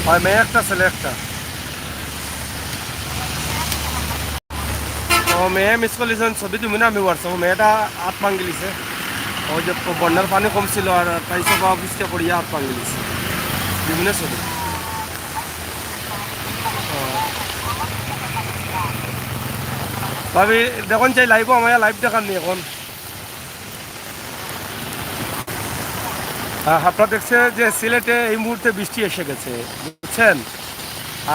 হয় মেয়ে একটা ছেলে একটা। ও মেয়ে মিস করলিছেন ছবি তুমি না আমি হোয়াটসঅ্যাপ মেয়েটা হাত ভাঙি লিছে। ওই যে বন্যার পানি কমছিল আর তাই সব বৃষ্টি পড়িয়া হাত ভাঙি লিছে বিভিন্ন ছবি। ভাবি দেখুন চাই লাইভ আমার লাইভ দেখার নি এখন। আপনারা দেখছে যে সিলেটে এই মুহূর্তে বৃষ্টি এসে গেছে বুঝছেন।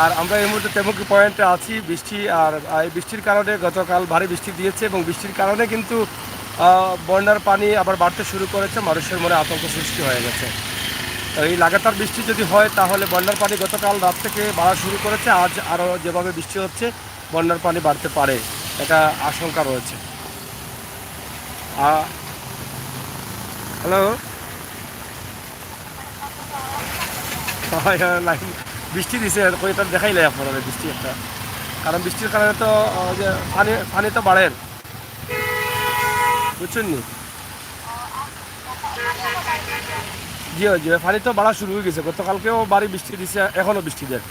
আর আমরা এই মুহূর্তে তেমুকি পয়েন্টে আছি বৃষ্টি আর এই বৃষ্টির কারণে গতকাল ভারী বৃষ্টি দিয়েছে এবং বৃষ্টির কারণে কিন্তু বন্যার পানি আবার বাড়তে শুরু করেছে, মানুষের মনে আতঙ্ক সৃষ্টি হয়ে গেছে। এই লাগাতার বৃষ্টি যদি হয় তাহলে বন্যার পানি গতকাল রাত থেকে বাড়া শুরু করেছে, আজ আরও যেভাবে বৃষ্টি হচ্ছে বন্যার পানি বাড়তে পারে, এটা আশঙ্কা রয়েছে। হ্যালো, লাইন বৃষ্টি দিছে এটা দেখাইলে আপনারা বৃষ্টি একটা, কারণ বৃষ্টির কারণে তো যে পানি পানি তো বাড়ে বুঝছেন নি। জি জি পানি তো বাড়া শুরু হয়ে গেছে, গতকালকেও বাড়ি বৃষ্টি দিছে, এখনও বৃষ্টি দেয়,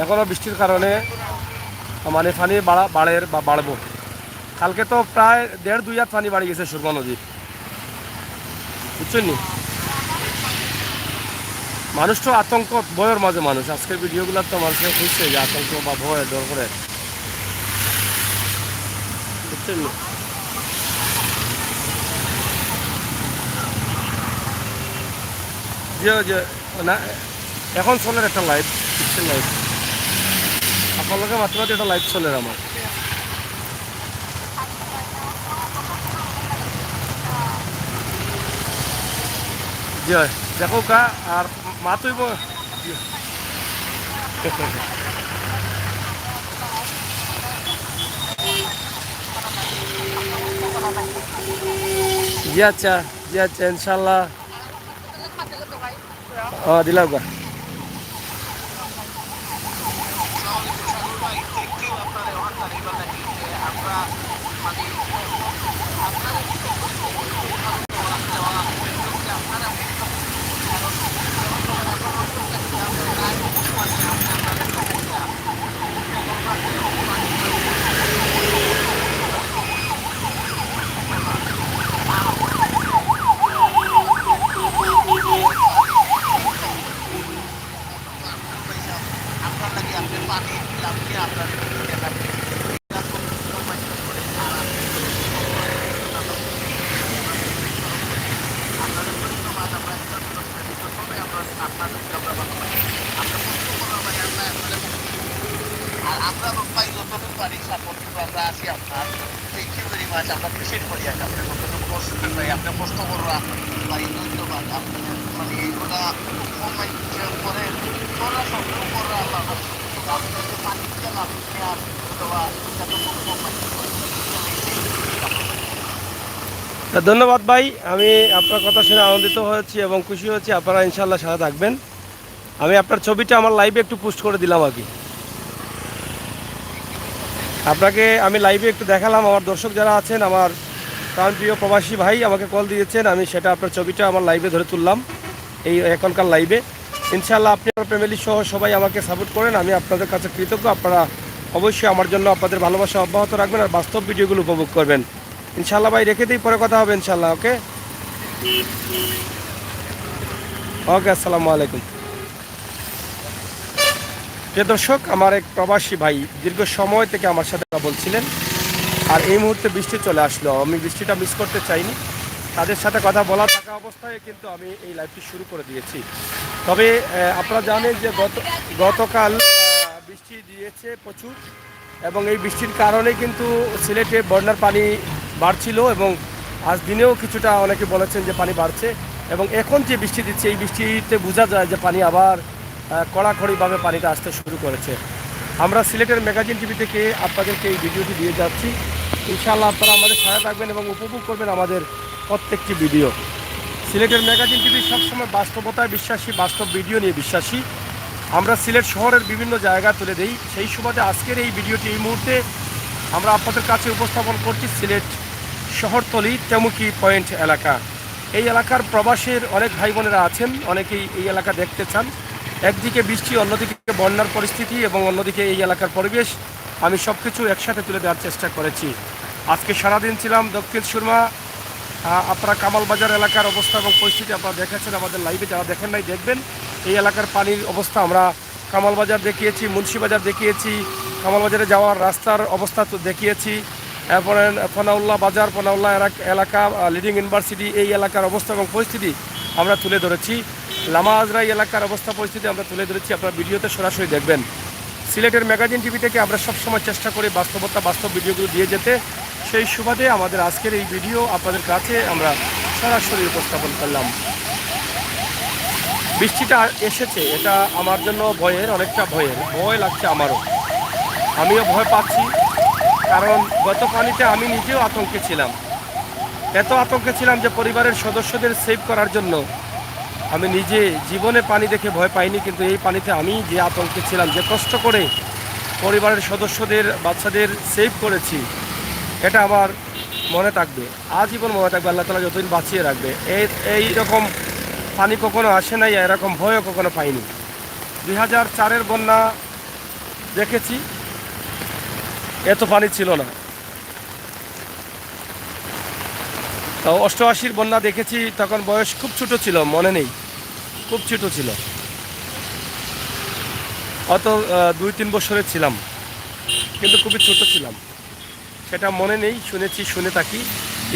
এখনও বৃষ্টির কারণে মানে পানি বাড়ে বা বাড়বো। কালকে তো প্রায় 1.5-2 হাত পানি বাড়ি গেছে সুরমা নদীর বুঝছেন নি। মানুষ তো আতঙ্ক ভয়ের মাঝে, মানুষ আজকের ভিডিওগুলো তো মানুষের খুঁজছে যে আতঙ্ক বা ভয় ডর করে বুঝছেন নি। যে যে না এখন চলে একটা লাইভ বুঝছেন, লাইভ আপনার মাত্র একটা লাইভ চলে আমার। জি দেখো কা আর মাতুইব জি আচ্ছা, জি আচ্ছা ইনশাল্লাহ দিলাম গা। ধন্যবাদ ভাই, আমি আপনার কথা শুনে আনন্দিত হয়েছি এবং খুশি হয়েছি। আপনারা ইনশাল্লাহ সাথে থাকবেন। আমি আপনার ছবিটা আমার লাইভে একটু পোস্ট করে দিলাম আর কি, আপনাকে আমি লাইভে একটু দেখালাম। আমার দর্শক যারা আছেন, আমার প্রাণপ্রিয় প্রবাসী ভাই আমাকে কল দিয়েছেন, আমি সেটা আপনার ছবিটা আমার লাইভে ধরে তুললাম এই এখনকার লাইভে। ইনশাল্লাহ আপনি আমার ফ্যামিলি সহ সবাই আমাকে সাপোর্ট করেন, আমি আপনাদের কাছে কৃতজ্ঞ। আপনারা অবশ্যই আমার জন্য আপনাদের ভালোবাসা অব্যাহত রাখবেন আর বাস্তব ভিডিওগুলো উপভোগ করবেন ইনশাল্লাহ। ভাই রেখে দিই, পরে কথা হবে ইনশাল্লাহ। ওকে ওকে, আসসালামু আলাইকুম। প্রিয় দর্শক, আমার এক প্রবাসী ভাই দীর্ঘ সময় থেকে আমার সাথে বলছিলেন, আর এই মুহূর্তে বৃষ্টি চলে আসলো, আমি বৃষ্টিটা মিস করতে চাইনি। তাদের সাথে কথা বলা থাকা অবস্থায় কিন্তু আমি এই লাইভটি শুরু করে দিয়েছি। তবে আপনারা জানেন যে গতকাল বৃষ্টি দিয়েছে প্রচুর, এবং এই বৃষ্টির কারণে কিন্তু সিলেটে বন্যার পানি বাড়ছিল, এবং আজ দিনেও কিছুটা অনেকে বলেছেন যে পানি বাড়ছে। এবং এখন যে বৃষ্টি দিচ্ছে এই বৃষ্টিতে বোঝা যায় যে পানি আবার কড়াকড়িভাবে পানিটা আসতে শুরু করেছে। আমরা সিলেটের ম্যাগাজিন টিভি থেকে আপনাদেরকে এই ভিডিওটি দিয়ে যাচ্ছি। ইনশাআল্লাহ আপনারা আমাদের সাথে থাকবেন এবং উপভোগ করবেন আমাদের প্রত্যেকটি ভিডিও। সিলেটের ম্যাগাজিন টিভি সবসময় বাস্তবতায় বিশ্বাসী, বাস্তব ভিডিও নিয়ে বিশ্বাসী। আমরা সিলেট শহরের বিভিন্ন জায়গা তুলে দিই, সেই সুবাদে আজকের এই ভিডিওটি এই মুহূর্তে আমরা আপনাদের কাছে উপস্থাপন করছি সিলেট শহরতলি তেমুকি পয়েন্ট এলাকা। এই এলাকার প্রবাসের অনেক ভাই বোনেরা আছেন, অনেকেই এই এলাকা দেখতে চান। একদিকে বৃষ্টি, অন্যদিকে বন্যার পরিস্থিতি এবং অন্যদিকে এই এলাকার পরিবেশ, আমি সব কিছু একসাথে তুলে দেওয়ার চেষ্টা করেছি। আজকে সারাদিন ছিলাম দক্ষিণ সুরমা। আপনারা কামালবাজার এলাকার অবস্থা এবং পরিস্থিতি আপনারা দেখেছেন আমাদের লাইভে, যারা দেখেন নাই দেখবেন। এই এলাকার পানির অবস্থা আমরা কামালবাজার দেখিয়েছি, মুন্সিবাজার দেখিয়েছি, কামালবাজারে যাওয়ার রাস্তার অবস্থা তো দেখিয়েছি। এরপরে ফনাউল্লাহ বাজার, ফনাউল্লাহ এলাকা, লিডিং ইউনিভার্সিটি, এই এলাকার অবস্থা এবং পরিস্থিতি আমরা তুলে ধরেছি। লামা আজরাই এলাকার অবস্থা পরিস্থিতি আমরা তুলে ধরেছি, আপনারা ভিডিওতে সরাসরি দেখবেন। সিলেটের ম্যাগাজিন টিভি থেকে আমরা সবসময় চেষ্টা করি বাস্তব ভিডিওগুলো দিয়ে যেতে। সেই সুবাদে আমাদের আজকের এই ভিডিও আপনাদের কাছে আমরা সরাসরি উপস্থাপন করলাম। বৃষ্টিটা এসেছে, এটা আমার জন্য ভয়ের, অনেকটা ভয় লাগছে আমারও। আমিও ভয় পাচ্ছি, কারণ গত পানিতে আমি নিজেও আতঙ্কে ছিলাম। এত আতঙ্কে ছিলাম যে পরিবারের সদস্যদের সেভ করার জন্য আমি নিজে জীবনে পানি দেখে ভয় পাইনি, কিন্তু এই পানিতে আমি যে আতঙ্কে ছিলাম, যে কষ্ট করে পরিবারের সদস্যদের, বাচ্চাদের সেভ করেছি, এটা আমার মনে থাকবে, আজীবন মনে থাকবে। আল্লাহ তাআলা যতদিন বাঁচিয়ে রাখবে। এই রকম পানি কখনো আসে নাই, এরকম ভয়ও কখনো পাইনি। 2004-এর বন্যা দেখেছি, এত পানি ছিল না। 88-র বন্যা দেখেছি, তখন বয়স খুব ছোট ছিল, মনে নেই, খুব ছোট ছিল, অত 2-3 বছরের ছিলাম, কিন্তু খুবই ছোট ছিলাম, সেটা মনে নেই। শুনে থাকি,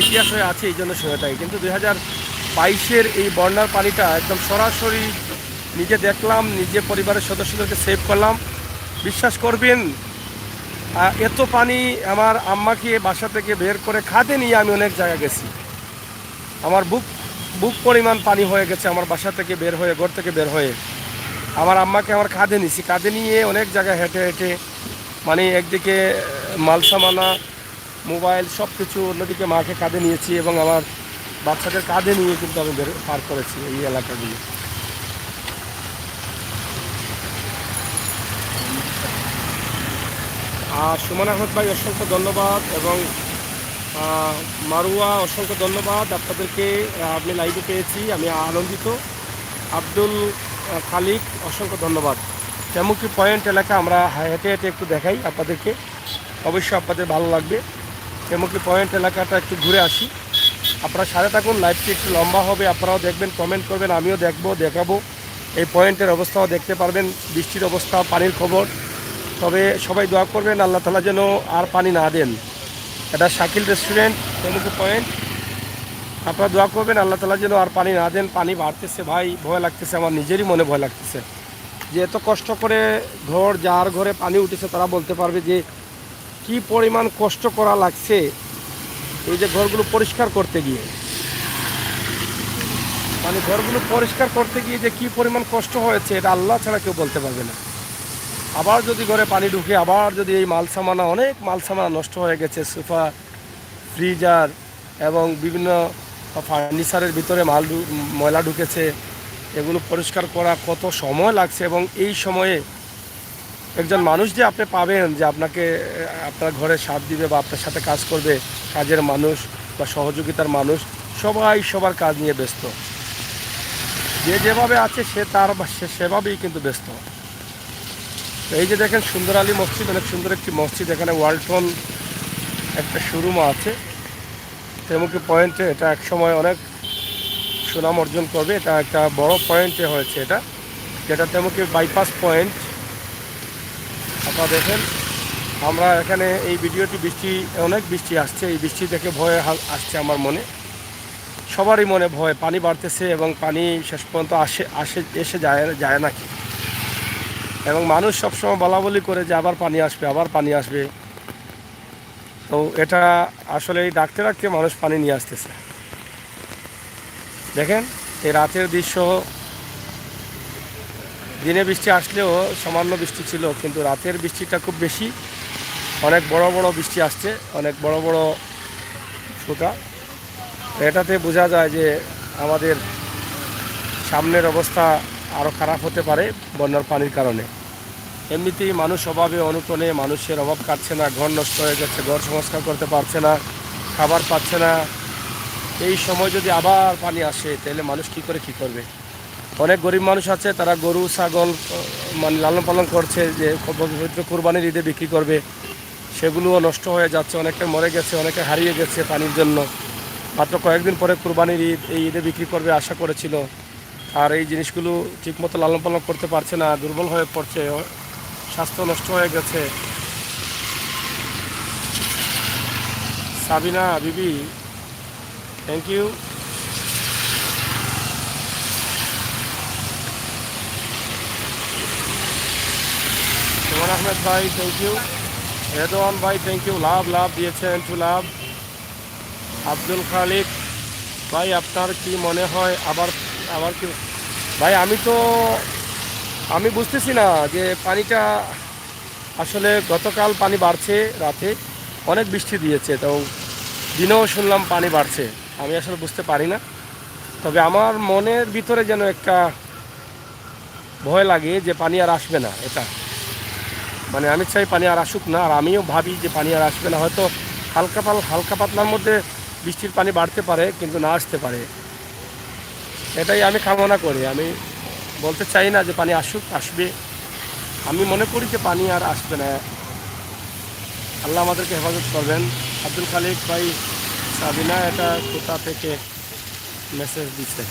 ইতিহাস হয়ে আছে, এই জন্য শুনে থাকি। কিন্তু 2022-এর এই বন্যার পানিটা একদম সরাসরি নিজে দেখলাম, নিজে পরিবারের সদস্যদেরকে সেভ করলাম। বিশ্বাস করবেন, এত পানি আমার আম্মাকে বাসা থেকে বের করে খাদে নিয়ে আমি অনেক জায়গায় গেছি। আমার বুক পরিমাণ পানি হয়ে গেছে আমার বাসা থেকে বের হয়ে, ঘর থেকে বের হয়ে। আমার আম্মাকে আমার কাঁধে নিয়েছি, কাঁধে নিয়ে অনেক জায়গায় হেঁটে হেঁটে, মানে একদিকে মালসামানা, মোবাইল, সব কিছু, অন্যদিকে মাকে কাঁধে নিয়েছি এবং আমার বাচ্চাদের কাঁধে নিয়ে কিন্তু আমি পার করেছি এই এলাকাগুলো। আর সুমন আহমদ ভাই অসংখ্য ধন্যবাদ, এবং মারুয়া অসংখ্য ধন্যবাদ আপনাদেরকে, আপনি লাইভে পেয়েছি, আমি আনন্দিত। আব্দুল খালিক অসংখ্য ধন্যবাদ। তেমুকি পয়েন্ট এলাকা আমরা হেঁটে হেঁটে একটু দেখাই আপনাদেরকে, অবশ্যই আপনাদের ভালো লাগবে। তেমুকি পয়েন্ট এলাকাটা একটু ঘুরে আসি, আপনারা সাথে থাকুন, লাইভটি একটু লম্বা হবে, আপনারাও দেখবেন, কমেন্ট করবেন, আমিও দেখাবো। এই পয়েন্টের অবস্থাও দেখতে পারবেন, বৃষ্টির অবস্থা, পানির খবর। তবে সবাই দোয়া করবেন আল্লাহ তাআলা যেন আর পানি না দেন। এটা শাকিল রেস্টুরেন্ট, তেমুকি পয়েন্ট, আপনারা দোয়া করবেন আল্লাহ তাআলা যেন আর পানি না দেন। পানি বাড়তেছে ভাই, ভয় লাগতেছে, আমার নিজেরই মনে ভয় লাগতেছে যে এত কষ্ট করে যার ঘরে পানি উঠেছে তারা বলতে পারবে যে কি পরিমাণ কষ্ট করা লাগছে এই যে ঘরগুলো পরিষ্কার করতে গিয়ে। মানে ঘরগুলো পরিষ্কার করতে গিয়ে যে কি পরিমাণ কষ্ট হয়েছে, এটা আল্লাহ ছাড়া কেউ বলতে পারবে না। আবার যদি ঘরে পানি ঢুকে, আবার যদি এই মালসামানা, অনেক মালসামানা নষ্ট হয়ে গেছে, সোফা, ফ্রিজার এবং বিভিন্ন ফার্নিচারের ভিতরে ময়লা ঢুকেছে, এগুলো পরিষ্কার করা কত সময় লাগছে। এবং এই সময়ে একজন মানুষ যে আপনি পাবেন যে আপনাকে আপনার ঘরে সাথ দিবে বা আপনার সাথে কাজ করবে, কাজের মানুষ বা সহযোগিতার মানুষ, সবাই সবার কাজ নিয়ে ব্যস্ত। যে যেভাবে আছে সে সেভাবেই কিন্তু ব্যস্ত। এই যে দেখেন সুন্দর আলী মসজিদ, অনেক সুন্দর একটি মসজিদ, এখানে ওয়ালটন একটা শোরুম আছে তেমুকি পয়েন্টে। এটা এক সময় অনেক সুনাম অর্জন করবে, এটা একটা বড় পয়েন্টে হয়েছে এটা, যেটা তেমুকি বাইপাস পয়েন্ট। আপনারা দেখেন, আমরা এখানে এই ভিডিওটি, অনেক বৃষ্টি আসছে, এই বৃষ্টি দেখে ভয় আসছে আমার মনে, সবারই মনে ভয়। পানি বাড়তেছে এবং পানি শেষ পর্যন্ত এসে যায় নাকি, এবং মানুষ সবসময় বলাবলি করে যে আবার পানি আসবে। তো এটা আসলে এই ডাকতে ডাকতে মানুষ পানি নিয়ে আসতেছে। দেখেন এই রাতের দৃশ্য, দিনে বৃষ্টি আসলেও সামান্য বৃষ্টি ছিল, কিন্তু রাতের বৃষ্টিটা খুব বেশি, অনেক বড় বড় বৃষ্টি আসছে, অনেক বড় বড় ফোঁটা। এটাতে বোঝা যায় যে আমাদের সামনের অবস্থা আরও খারাপ হতে পারে বন্যার পানির কারণে। এমনিতেই মানুষ অভাবে অনুটনে, মানুষের অভাব কাটছে না, ঘর নষ্ট হয়ে যাচ্ছে, ঘর সংস্কার করতে পারছে না, খাবার পাচ্ছে না। এই সময় যদি আবার পানি আসে তাহলে মানুষ কী করবে। অনেক গরিব মানুষ আছে, তারা গরু ছাগল মানে লালন পালন করছে, যে পবিত্র কুরবানির ঈদে বিক্রি করবে, সেগুলোও নষ্ট হয়ে যাচ্ছে, অনেকে মরে গেছে, অনেকে হারিয়ে গেছে পানির জন্য। মাত্র কয়েকদিন পরে কুরবানির ঈদ, এই ঈদে বিক্রি করবে আশা করেছিল, আর এই জিনিসগুলো ঠিকমতো লালন পালন করতে পারছে না, দুর্বল হয়ে পড়ছে, স্বাস্থ্য নষ্ট হয়ে গেছে। সাবিনা বিবি, থ্যাংক ইউ। সুমন আহমেদ ভাই, থ্যাংক ইউ। রেদওয়ান ভাই, থ্যাংক ইউ। লাভ লাভ দিয়েছেন, টু লাভ। আব্দুল খালিক ভাই, আপনার কি মনে হয় আবার আবার কি? ভাই আমি বুঝতেছি না যে পানিটা আসলে গতকাল পানি বাড়ছে, রাতে অনেক বৃষ্টি দিয়েছে, তো দিনেও শুনলাম পানি বাড়ছে। আমি আসলে বুঝতে পারি না, তবে আমার মনের ভিতরে যেন একটা ভয় লাগে যে পানি আর আসবে না। এটা মানে আমি চাই পানি আর আসুক না, আর আমিও ভাবি যে পানি আর আসবে না। হয়তো হালকা পাতলার মধ্যে বৃষ্টির পানি বাড়তে পারে, কিন্তু না আসতে পারে, এটাই আমি কামনা করি। আমি বলতে চাই না যে পানি আসুক, আসবে। আমি মনে করি যে পানি আর আসবে না। আল্লাহ আমাদেরকে হেফাজত করবেন। আব্দুল খালিক ভাই, সাবিনা এটা কোথা থেকে মেসেজ দিচ্ছে?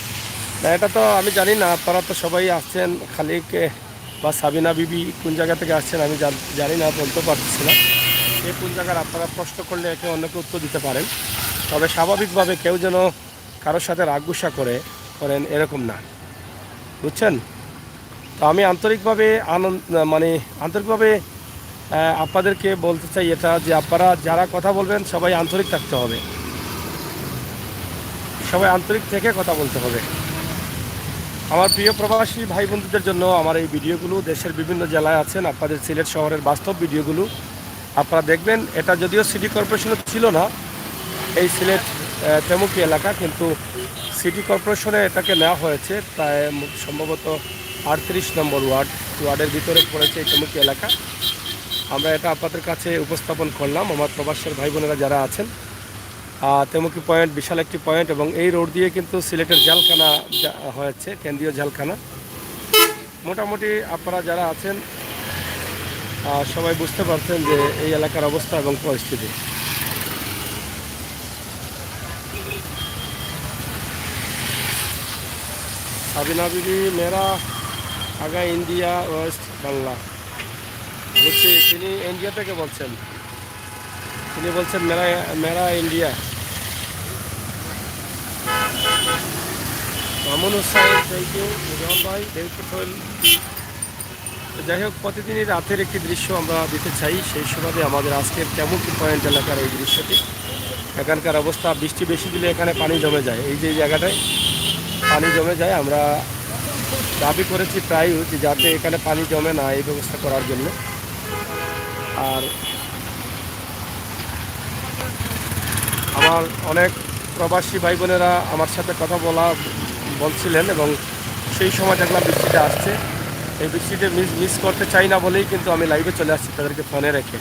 না, এটা তো আমি জানি না, আপনারা তো সবাই আসছেন। খালিক বা সাবিনা বিবি কোন জায়গা থেকে আসছেন আমি জানি না, বলতে পারতেছি না। এই কোন জায়গার, আপনারা প্রশ্ন করলে একে অন্যকে উত্তর দিতে পারেন, তবে স্বাভাবিকভাবে কেউ যেন কারোর সাথে রাগ গুসা করেন এরকম না, বুঝছেন? তো আমি আন্তরিকভাবে আন্তরিকভাবে আপনাদেরকে বলতে চাই এটা, যে আপনারা যারা কথা বলবেন সবাই আন্তরিক থাকতে হবে, সবাই আন্তরিক থেকে কথা বলতে হবে। আমার প্রিয় প্রবাসী ভাই বন্ধুদের জন্য আমার এই ভিডিওগুলো, দেশের বিভিন্ন জেলায় আছেন, আপনাদের সিলেট শহরের বাস্তব ভিডিওগুলো আপনারা দেখবেন। এটা যদিও সিটি কর্পোরেশনে ছিল না, এই সিলেট তেমুকি এলাকা, কিন্তু সিটি কর্পোরেশনে এটাকে নেওয়া হয়েছে। প্রায় সম্ভবত 38 নম্বর ওয়ার্ডের ভিতরে পড়েছে এই তেমুকি এলাকা। আমরা এটা আপনাদের কাছে উপস্থাপন করলাম। আমার প্রবাসের ভাই বোনেরা যারা আছেন, তেমুকি পয়েন্ট বিশাল একটি পয়েন্ট, এবং এই রোড দিয়ে কিন্তু সিলেটের জেলখানা হয়েছে, কেন্দ্রীয় জেলখানা। মোটামুটি আপনারা যারা আছেন সবাই বুঝতে পারছেন যে এই এলাকার অবস্থা এবং পরিস্থিতি। সাবিনা বিবি, মেরা আগা ইন্ডিয়া, ওয়েস্ট বাংলা। বুঝছি, তিনি ইন্ডিয়া থেকে বলছেন। তিনি বলছেন মেরা মেরা India. Mamun Husain, thank you. Rahman ভাই, বিউটিফুল। যাই হোক, প্রতিদিনই রাতের একটি দৃশ্য আমরা দিতে চাই, সেই সুবাদে আমাদের আজকের তেমুকি পয়েন্ট এলাকার এই দৃশ্যটি। এখানকার অবস্থা, বৃষ্টি বেশি দিলে এখানে পানি জমে যায়, এই যে জায়গাটায় পানি জমে যায়। আমরা দাবি করেছি প্রায় যে যাতে এখানে পানি জমে না, এই ব্যবস্থা করার জন্য। আর আমার অনেক প্রবাসী ভাই বোনেরা আমার সাথে কথা বলছিলেন, এবং সেই সময় দেখলাম বৃষ্টিটা আসছে। এই বৃষ্টিতে মিস করতে চাই না বলেই কিন্তু আমি লাইভে চলে আসছি তাদেরকে ফোনে রেখে।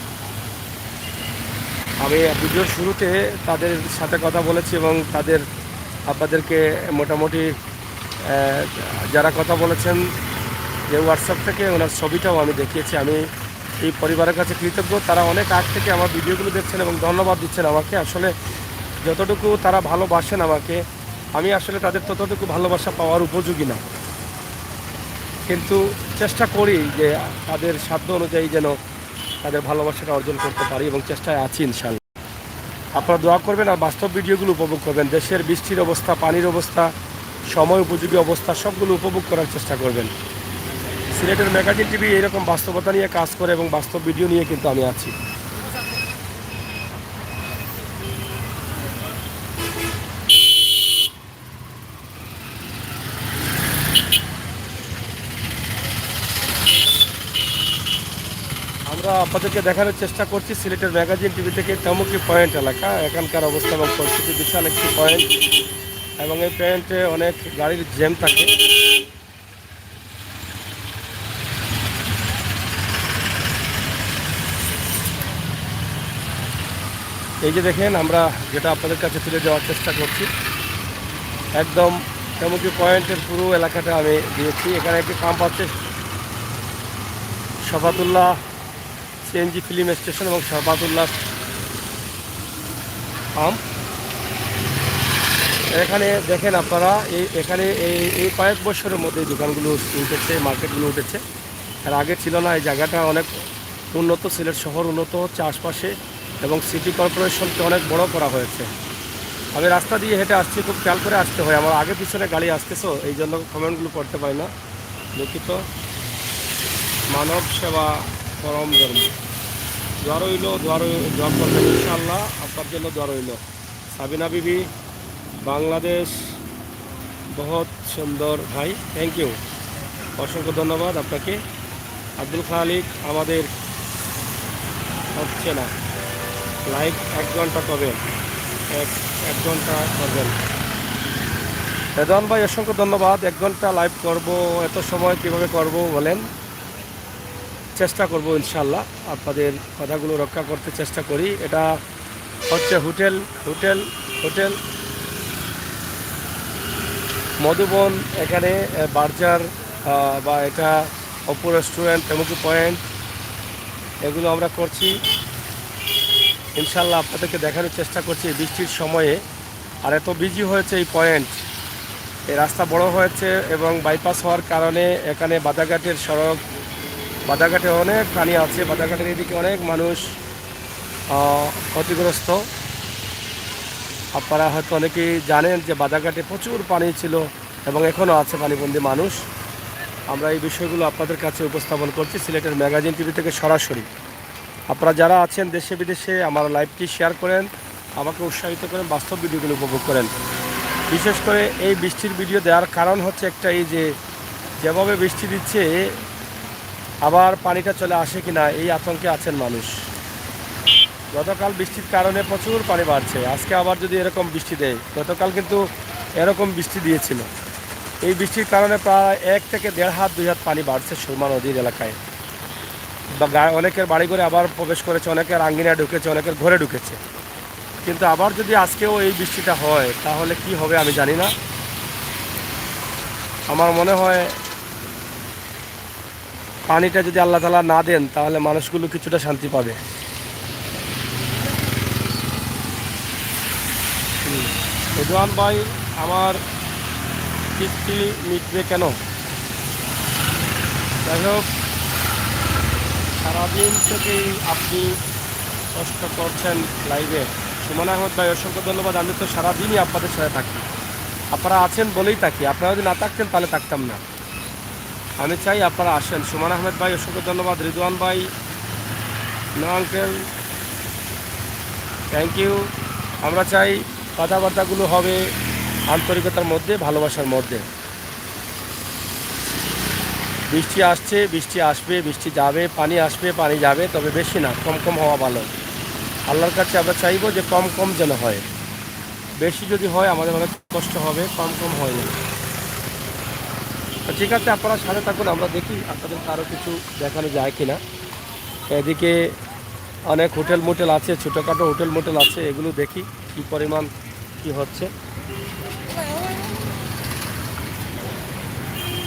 আমি ভিডিওর শুরুতে তাদের সাথে কথা বলেছি, এবং আপনাদেরকে মোটামুটি যারা কথা বলেছেন যে হোয়াটসঅ্যাপ থেকে, ওনার ছবিটাও আমি দেখিয়েছি। আমি এই পরিবারের কাছে কৃতজ্ঞ, তারা অনেক আগ থেকে আমার ভিডিওগুলো দেখছেন এবং ধন্যবাদ দিচ্ছেন আমাকে। আসলে যতটুকু তারা ভালোবাসেন আমাকে, আমি আসলে তাদের ততটুকু ভালোবাসা পাওয়ার উপযোগী না, কিন্তু চেষ্টা করি যে তাদের সাধ্য অনুযায়ী যেন তাদের ভালোবাসাটা অর্জন করতে পারি, এবং চেষ্টায় আছি ইনশাল্লাহ। আপনারা দোয়া করবেন আর বাস্তব ভিডিওগুলো উপভোগ করবেন। দেশের বৃষ্টির অবস্থা, পানির অবস্থা, সময় উপযোগী অবস্থা সবগুলো উপভোগ করার চেষ্টা করবেন। সিলেটের ম্যাগাজিন টিভি এরকম বাস্তবতা নিয়ে কাজ করে, এবং বাস্তব ভিডিও নিয়ে কিন্তু আমি আছি। আমরা আপনাদেরকে দেখানোর চেষ্টা করছি সিলেটের ম্যাগাজিন টিভি থেকে তেমুকি পয়েন্ট এলাকা, এখানকার অবস্থা এবং পরিস্থিতি। বিশাল একটি পয়েন্ট, এবং এই পয়েন্টে অনেক গাড়ির জ্যাম থাকে। এই যে দেখেন, আমরা যেটা আপনাদের কাছে তুলে দেওয়ার চেষ্টা করছি, একদম তেমুকি পয়েন্টের পুরো এলাকাটা আমি দিয়েছি। এখানে একটি পাম্প আছে, শফাতুল্লাহ সিএনজি ফিলিং স্টেশন এবং শফাতুল্লাহ পাম্প। এখানে দেখেন আপনারা এখানে এই কয়েক বছরের মধ্যে দোকানগুলো উঠেছে, মার্কেটগুলো উঠেছে। আর আগে ছিল না। এই জায়গাটা অনেক উন্নত, সিলেট শহর উন্নত হচ্ছে আশপাশে, এবং সিটি কর্পোরেশনকে অনেক বড় করা হয়েছে। আমি রাস্তা দিয়ে হেঁটে আসছি, খুব খেয়াল করে আসতে হয়। আমার আগে পিছনে গাড়ি আসতেছো, এই জন্য কমেন্টগুলো করতে পারি না, দুঃখিত। মানব সেবা পরম ধর্ম, দোয়া রইল, দোয়া করবেন ইনশাআল্লাহ, আপনার জন্য দোয়া রইল। সাবিনা বিবি, বাংলাদেশ, বহুত সুন্দর ভাই, থ্যাংক ইউ, অসংখ্য ধন্যবাদ আপনাকে। আব্দুল খালিক, আমাদের হচ্ছে না লাইভ, 1 ঘন্টা করবেন, এক ঘন্টা করবেন। রেদওয়ান ভাই অসংখ্য ধন্যবাদ। 1 ঘন্টা লাইভ করব, এত সময় কীভাবে করব বলেন? চেষ্টা করব ইনশাল্লাহ, আপনাদের কথাগুলো রক্ষা করতে চেষ্টা করি। এটা হচ্ছে হোটেল হোটেল হোটেল মধুবন, এখানে বার্জার বা এটা অপু রেস্টুরেন্ট, তেমুকি পয়েন্ট, এগুলো আমরা করছি ইনশাল্লাহ, আপনাদেরকে দেখানোর চেষ্টা করছি বৃষ্টির সময়ে। আর এত বিজি হয়েছে এই পয়েন্ট, এই রাস্তা বড় হয়েছে এবং বাইপাস হওয়ার কারণে এখানে বাদাঘাটের সড়ক, বাদাঘাটে অনেক পানি আছে, বাদাঘাটের এদিকে অনেক মানুষ ক্ষতিগ্রস্ত। আপনারা হয়তো অনেকেই জানেন যে বাদাঘাটে প্রচুর পানি ছিল এবং এখনও আছে পানিবন্দী মানুষ। আমরা এই বিষয়গুলো আপনাদের কাছে উপস্থাপন করছি সিলেটের ম্যাগাজিন টিভি থেকে সরাসরি। আপনারা যারা আছেন দেশে বিদেশে আমার লাইভটি শেয়ার করেন, আমাকে উৎসাহিত করেন, বাস্তব ভিডিওগুলো উপভোগ করেন। বিশেষ করে এই বৃষ্টির ভিডিও দেওয়ার কারণ হচ্ছে একটা, এই যে যেভাবে বৃষ্টি দিচ্ছে আবার পানিটা চলে আসে কিনা এই আতঙ্কে আছেন মানুষ। গতকাল বৃষ্টির কারণে প্রচুর পানি বাড়ছে, আজকে আবার যদি এরকম বৃষ্টি দেয়, গতকাল কিন্তু এরকম বৃষ্টি দিয়েছিল। এই বৃষ্টির কারণে প্রায় 1 থেকে 1.5 হাত 2 হাত পানি বাড়ছে সুরমা নদীর এলাকায়। বা অনেকের বাড়ি ঘরে আবার প্রবেশ করেছে, অনেকের আঙ্গিনায় ঢুকেছে, অনেকের ঘরে ঢুকেছে। কিন্তু আবার যদি আজকেও এই বৃষ্টিটা হয় তাহলে কি হবে আমি জানি না। আমার মনে হয় পানিটা যদি আল্লাহ তাআলা না দেন তাহলে মানুষগুলো কিছুটা শান্তি পাবে। রেদওয়ান ভাই, আমার কিস্তি মিটবে কেন? যাই হোক, সারাদিন থেকেই আপনি কষ্ট করছেন লাইভে। সুমন আহমেদ ভাই অসংখ্য ধন্যবাদ। আমি তো সারাদিনই আপনাদের সাথে থাকি, আপনারা আছেন বলেই থাকি। আপনারা যদি না থাকতেন তাহলে থাকতাম না। আমি চাই আপনারা আসেন। সুমন আহমেদ ভাই অসংখ্য ধন্যবাদ। রিদওয়ান ভাই, নো আঙ্কেল, থ্যাংক ইউ। আমরা চাই কথাবার্তাগুলো হবে আন্তরিকতার মধ্যে, ভালোবাসার মধ্যে। বৃষ্টি আসছে, বৃষ্টি আসবে, বৃষ্টি যাবে, পানি আসবে, পানি যাবে, তবে বেশি না, কম কম হওয়া ভালো। আল্লাহর কাছে আমরা চাইবো যে কম কম যেন হয়। বেশি যদি হয় আমাদের অনেক কষ্ট হবে, কম কম হয় না। ঠিক আছে, আপনারা সাথে থাকুন, আমরা দেখি আপনাদেরকে আরও কিছু দেখানো যায় কিনা। এদিকে অনেক হোটেল মোটেল আছে, ছোটোখাটো হোটেল মোটেল আছে, এগুলো দেখি কী পরিমাণ কি হচ্ছে।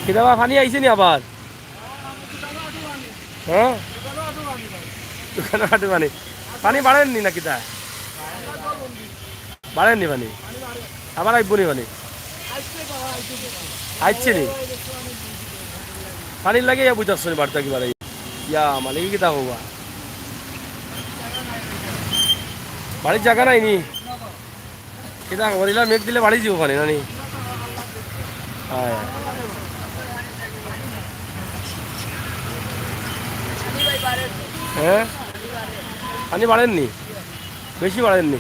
কিদাবা পানি আইছে নি আবার? হ্যাঁ, দোকানে হাঁটু পানি, পানি বাড়েননি নাকি? তা বাড়েননি পানি, আবার আইব নি পানি? আইছে নি পানির লাগে বুঝতে নি বাড়তে কি বাড়াই ইয়া মানে কি তা হবা বাড়ির জায়গা নাই নি কিনা বলিলাম মেঘ দিলে বাড়ি যাব পানি নানি। হ্যাঁ, পানি বাড়েননি, বেশি বাড়েননি।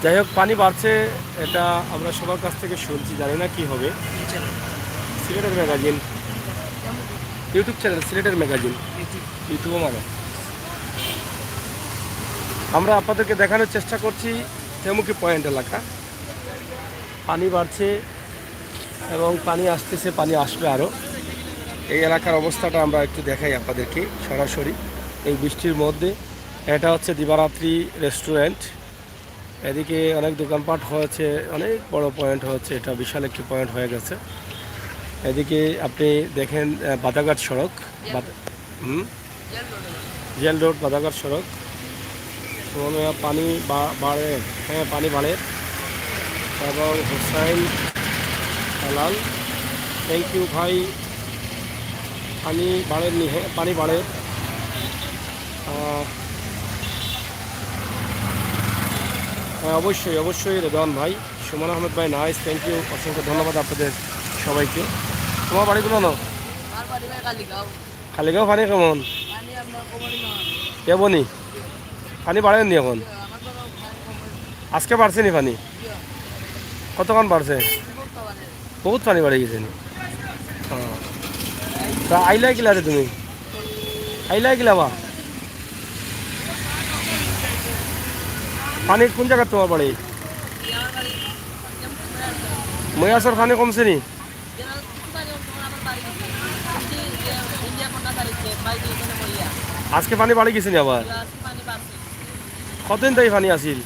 যাই হোক, পানি বাড়ছে, এটা আমরা সবার কাছ থেকে শুনছি, জানি না কি হবে। সিলেটের ম্যাগাজিন, ইউটিউব চ্যানেল সিলেটের ম্যাগাজিন, ইউটিউবও মানে আমরা আপনাদেরকে দেখানোর চেষ্টা করছি তেমুকি পয়েন্ট এলাকা। পানি বাড়ছে এবং পানি আসতেছে, পানি আসবে আরও। এই এলাকার অবস্থাটা আমরা একটু দেখাই আপনাদেরকে সরাসরি এই বৃষ্টির মধ্যে। এটা হচ্ছে দিবারাত্রি রেস্টুরেন্ট, এদিকে অনেক দোকানপাট হয়েছে, অনেক বড় পয়েন্ট হচ্ছে, এটা বিশাল একটি পয়েন্ট হয়ে গেছে। এদিকে আপনি দেখেন বাদাঘাট সড়ক, হুম, জেল রোড বাদাঘাট সড়ক। পানি বাড়ে, হ্যাঁ পানি বাড়ে। এবং হুসাইন হেলাল, থ্যাংক ইউ ভাই। পানি বাড়েননি, হ্যাঁ পানি বাড়ে। হ্যাঁ অবশ্যই অবশ্যই রেদওয়ান ভাই, সুমন আহমেদ ভাই, নাইস, থ্যাংক ইউ, অসংখ্য ধন্যবাদ আপনাদের সবাইকে। তোমার বাড়িগুলো না খালিগাঁও, পানি কেমন? কেমনই পানি বাড়েননি এখন? আজকে বাড়ছে নি পানি? কতক্ষণ বাড়ছে? বহুত পানি বাড়ে গেছে নি? তা আইলাই গেলা রে তুমি? আইলাই গেলা বা? পানি কোন জায়গায় তোমার বাড়ি? ময়াসর পানি কমছে নি? আজকে পানি বাড়ি গেছে নি আবার? কতদিন তাই পানি আসিল?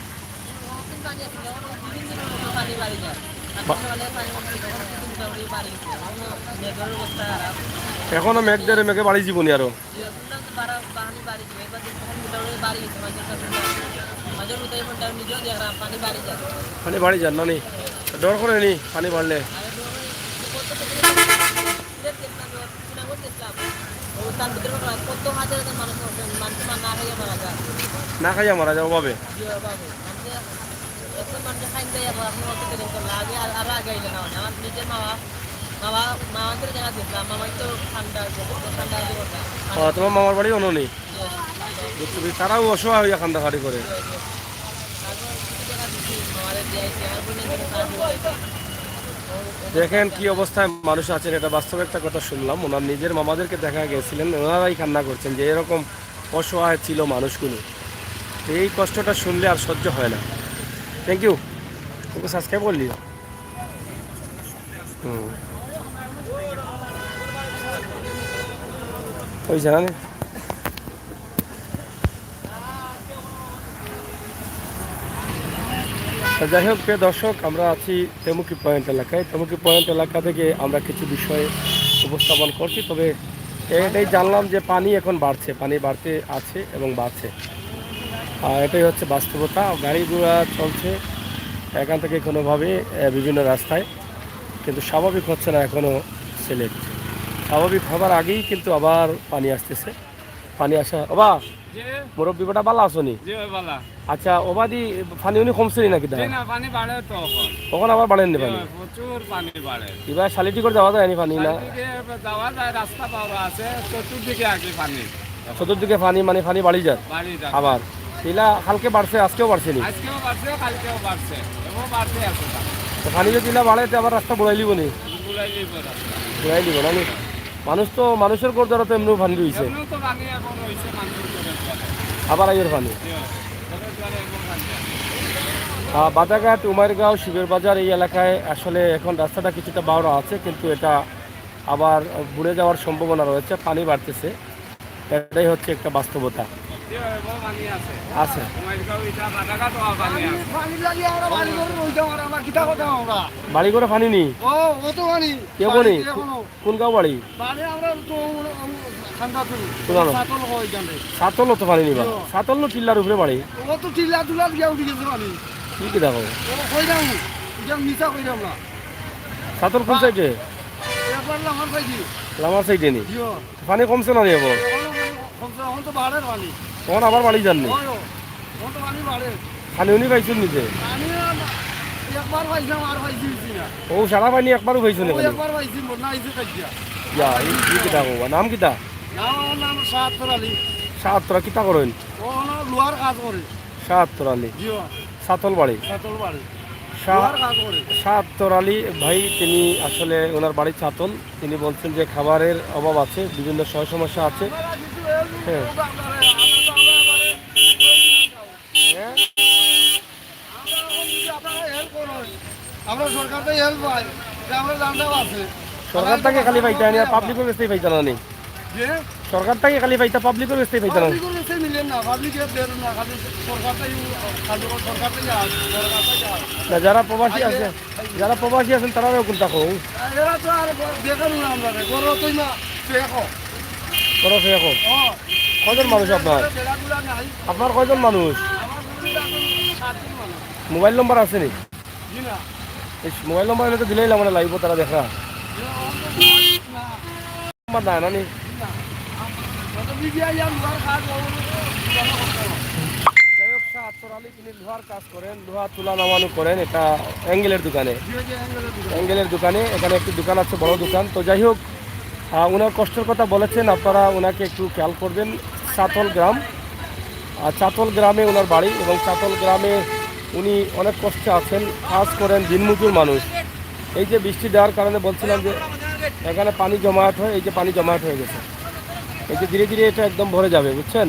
এখনো মেঘ দেড় মেঘে বাড়ি জীবনী আরো। পানি বাড়ি যান না নি? ডর করে নি পানি বাড়লে? না খাইয়া মারা যাবো ভাবে? তোমার মামার বাড়ি অননি? তারাও অসহায় হইয়া কান্দাকাটি করে। দেখেন কি অবস্থায় মানুষ আছেন, এটা বাস্তব একটা কথা শুনলাম। ওনার নিজের মামাদেরকে দেখা গেছিলেন, ওনারাই কান্না করছেন যে এরকম অসহায় ছিল মানুষগুলো। এই কষ্টটা শুনলে আর সহ্য হয় না। থ্যাংক ইউ, তোকে সাবস্ক্রাইব করলি। ওই জানা যাই হোক, প্রিয় দর্শক, আমরা আছি তেমুকি পয়েন্ট এলাকায়। তেমুকি পয়েন্ট এলাকা থেকে আমরা কিছু বিষয় উপস্থাপন করছি। তবে এটাই জানলাম যে পানি এখন বাড়ছে, পানি বাড়তে আছে এবং বাড়ছে। এটাই হচ্ছে বাস্তবতা। গাড়ি ঘোড়া চলছে এখান থেকে কোনোভাবে বিভিন্ন রাস্তায়, কিন্তু স্বাভাবিক হচ্ছে না এখনও সিলেট। স্বাভাবিক হবার আগেই কিন্তু আবার পানি আসতেছে। পানি আসা ওবা মুরব্বী বেটা বালা আসনি? আচ্ছা, ওবাদি পানি উনি কমছে নাকি? পানি বাড়ে তো কখন আবার বাড়েননি পানি? প্রচুর পানি বাড়ে। এবার শালিটি করে যাওয়া যায় পানি না? যাওয়া যায়, রাস্তা পাওয়া আছে, চতুর্দিকে আগে পানি, চতুর্দিকে পানি, মানে পানি বাড়ি যায় আবার। এলা কালকে বাড়ছে, আজকেও বাড়ছে নি? আজকেও বাড়ছে, কালকেও বাড়ছে, এবং বাড়তে আছে। পানি যদি না বাড়ে তো আবার রাস্তা ঘুরাই লিব নি? ঘুরাই লিব না নি? মানুষ তো, মানুষের ঘর দ্বারা তো এমনিও পানি রয়েছে, আবার আইয়ের পানি। বাদাঘাট, উমারগাঁও, শিবের বাজার এই এলাকায় আসলে এখন রাস্তাটা কিছুটা বাওড়া আছে, কিন্তু এটা আবার বুড়ে যাওয়ার সম্ভাবনা রয়েছে। পানি বাড়তেছে, এটাই হচ্ছে একটা বাস্তবতা আছে। বাড়ি করে পানি নি? কেউ বলি কোন গাঁও বাড়ি? সাতল তো পানি নিবা? সাতল না টিল্লার উপরে বাড়ি? কি কি দেখো সাতল কোন সাইডে? লামার সাইডে নি? পানি কমছে না নিয়ে তখন আবার বাড়ি যাননি? পানি উনি পাইছেন নিজে? ও সারা পানি একবারও পাইছো না? নাম কিতা? সাহাত্তর কিতা করেন? সাহাত্তর আলী, সাতল বাড়ি। সাহাত্তর আলী ভাই, তিনি আসলে ওনার বাড়ি চাতল। তিনি বলছেন যে খাবারের অভাব আছে, বিভিন্ন সমস্যা আছে। হ্যাঁ, সরকার থেকে খালি পাইতে পাবলিকের কাছ থেকে পাইতে না? যে সরকার থেকে খালি পাইতা, পাবলিকের কাছ থেকে পাইতা না? পাবলিকের কাছে মিলেন না, পাবলিকের দেন না, খালি সরকারটাই খালি সরকার থেকে আসে, সরকার থেকে আসে। না, যারা প্রবাসী আছে, যারা প্রবাসী আছেন তারাও কোনটা কো এরা তো আর দেখেন না আমরা গরো তুই না দেখো খরচ হয়ে কো? কয়জন মানুষ আপনার? বেড়াগুলা নাই আপনার কয়জন মানুষ? আমার ফ্যামিলি এখন 7 জন মানুষ। মোবাইল নম্বর আছে নি? জি না এই মোবাইল নম্বর এনে তো দিলেই মানে লাগব, তারা দেখা না নম্বর নাই না নি? কত বিঘা ইয়ার লোহার কাজ যাই হোক, শাহ আতর আলী তিনি লোহার কাজ করেন, লোহা তুলা নামানো করেন, এটা অ্যাঙ্গেলের দোকানে। অ্যাঙ্গেলের দোকানে, এখানে একটি দোকান আছে, বড় দোকান। তো যাই হোক, ওনার কষ্টের কথা বলেছেন, আপনারা ওনাকে একটু খেয়াল করবেন। চাতল গ্রাম, চাতল গ্রামে ওনার বাড়ি, এবং চাতল গ্রামে উনি অনেক কষ্টে আছেন, কাজ করেন, দিনমজুর মানুষ। এই যে বৃষ্টি দেওয়ার কারণে বলছিলাম যে এখানে পানি জমায়েত হয়, এই যে পানি জমায়েত হয়ে গেছে, এই যে ধীরে ধীরে এটা একদম ভরে যাবে, বুঝছেন?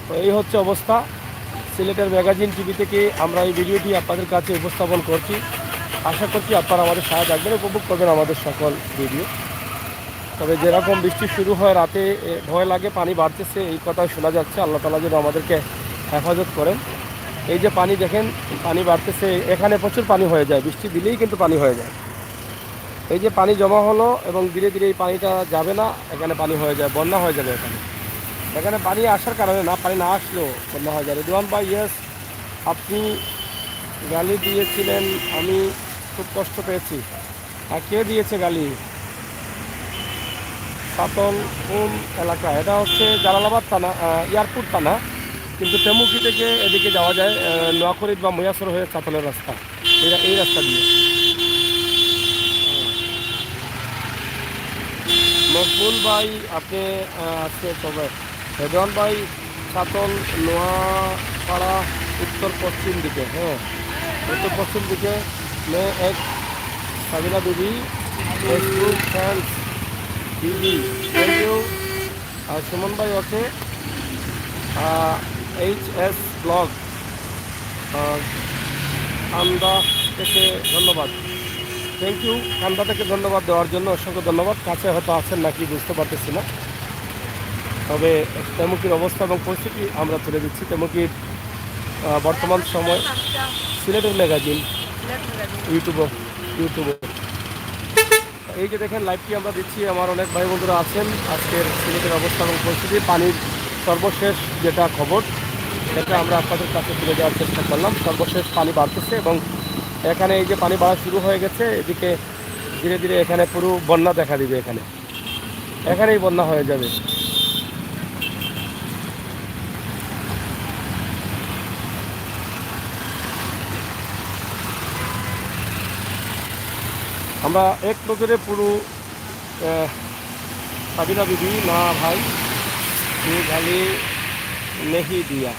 তো এই হচ্ছে অবস্থা। সিলেটের ম্যাগাজিন টিভি থেকে আমরা এই ভিডিওটি আপনাদের কাছে উপস্থাপন করছি। আশা করছি আপনারা আমাদের সাথে থাকবেন, উপভোগ করবেন আমাদের সকল ভিডিও। তবে যেরকম বৃষ্টি শুরু হয় রাতে, ভয় লাগে, পানি বাড়তেছে, এই কথা শোনা যাচ্ছে। আল্লাহ তাআলা যেন আমাদেরকে হেফাজত করেন। এই যে পানি দেখেন, পানি বাড়তেছে, এখানে প্রচুর পানি হয়ে যায়, বৃষ্টি দিলেই কিন্তু পানি হয়ে যায়। এই যে পানি জমা হলো এবং ধীরে ধীরে এই পানিটা যাবে না, এখানে পানি হয়ে যায়, বন্যা হয়ে যাবে। এখানে এখানে পানি আসার কারণে না, পানি না আসলেও বন্যা হয়ে যায়। রিদওয়ান ভাই, ইয়েস, আপনি গালি দিয়েছিলেন, আমি খুব কষ্ট পেয়েছি। আর কে দিয়েছে গালি? সাতল কোন এলাকা? এটা হচ্ছে জালালাবাদ থানা, এয়ারপোর্ট থানা, কিন্তু টেমুকি থেকে এদিকে যাওয়া যায় নোয়াখরিদ বা ময়াসর হয়ে চাতলের রাস্তা, এই রাস্তা দিয়ে। মকবুল ভাই, আপনি আজকে তবে রেদওয়ান ভাই, চাতল নোয়াপাড়া উত্তর পশ্চিম দিকে, হ্যাঁ উত্তর পশ্চিম দিকে মে এক সাবিনা বিবি, Facebook fans Bibi, thank you. আর সুমন ভাই আছে HS ব্লগ খান্দা থেকে ধন্যবাদ, থ্যাংক ইউ। খান্দা থেকে ধন্যবাদ দেওয়ার জন্য অসংখ্য ধন্যবাদ। কাছে হয়তো আছেন নাকি বুঝতে পারতেছি না, তবে তেমুকির অবস্থা এবং পরিস্থিতি আমরা তুলে দিচ্ছি। তেমুকির বর্তমান সময় সিলেটের ম্যাগাজিন ইউটিউবে। এই যে দেখেন লাইভটি আমরা দিচ্ছি, আমার অনেক ভাই বন্ধুরা আছেন। আজকের সিলেটের অবস্থা এবং পরিস্থিতি, পানির সর্বশেষ যেটা খবর, এটা আমরা আপনাদের কাছে তুলে দেওয়ার চেষ্টা করলাম। সর্বশেষ পানি বাড়তেছে এবং এখানে এই যে পানি বাড়া শুরু হয়ে গেছে, এদিকে ধীরে ধীরে এখানে পুরো বন্যা দেখা দিবে, এখানেই বন্যা হয়ে যাবে। আমরা এক নজরে পুরো সাবিনা বিবি, না ভাই ये গালি নেহি দিয়া,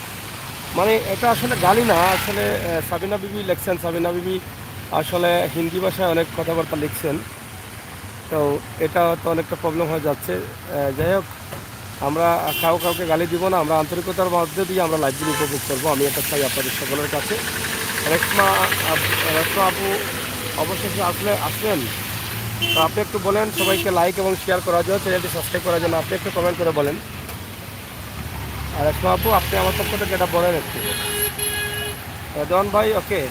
মানে এটা আসলে গালি না, আসলে সাবিনা বিবি লিখছেন। সাবিনা বিবি আসলে হিন্দি ভাষায় অনেক কথাবার্তা লিখছেন, তো এটা তো অনেকটা প্রবলেম হয়ে যাচ্ছে। যাই হোক, আমরা কাউকে গালি দিব না, আমরা আন্তরিকতার মধ্যে দিয়ে আমরা লাইভগুলি উপভোগ করবো। আমি এটা চাই আপনাদের সকলের কাছে। রেশমা আপু অবশেষে আসলেন, তো আপনি একটু বলেন সবাইকে লাইক এবং শেয়ার করার জন্য, চ্যানেলটি সাবস্ক্রাইব করার জন্য আপনি একটু কমেন্ট করে বলেন। আর রেশমা আপু, আপনি আমার পক্ষ থেকে এটা বলেন একটু। রেদওয়ান ভাই, ওকে,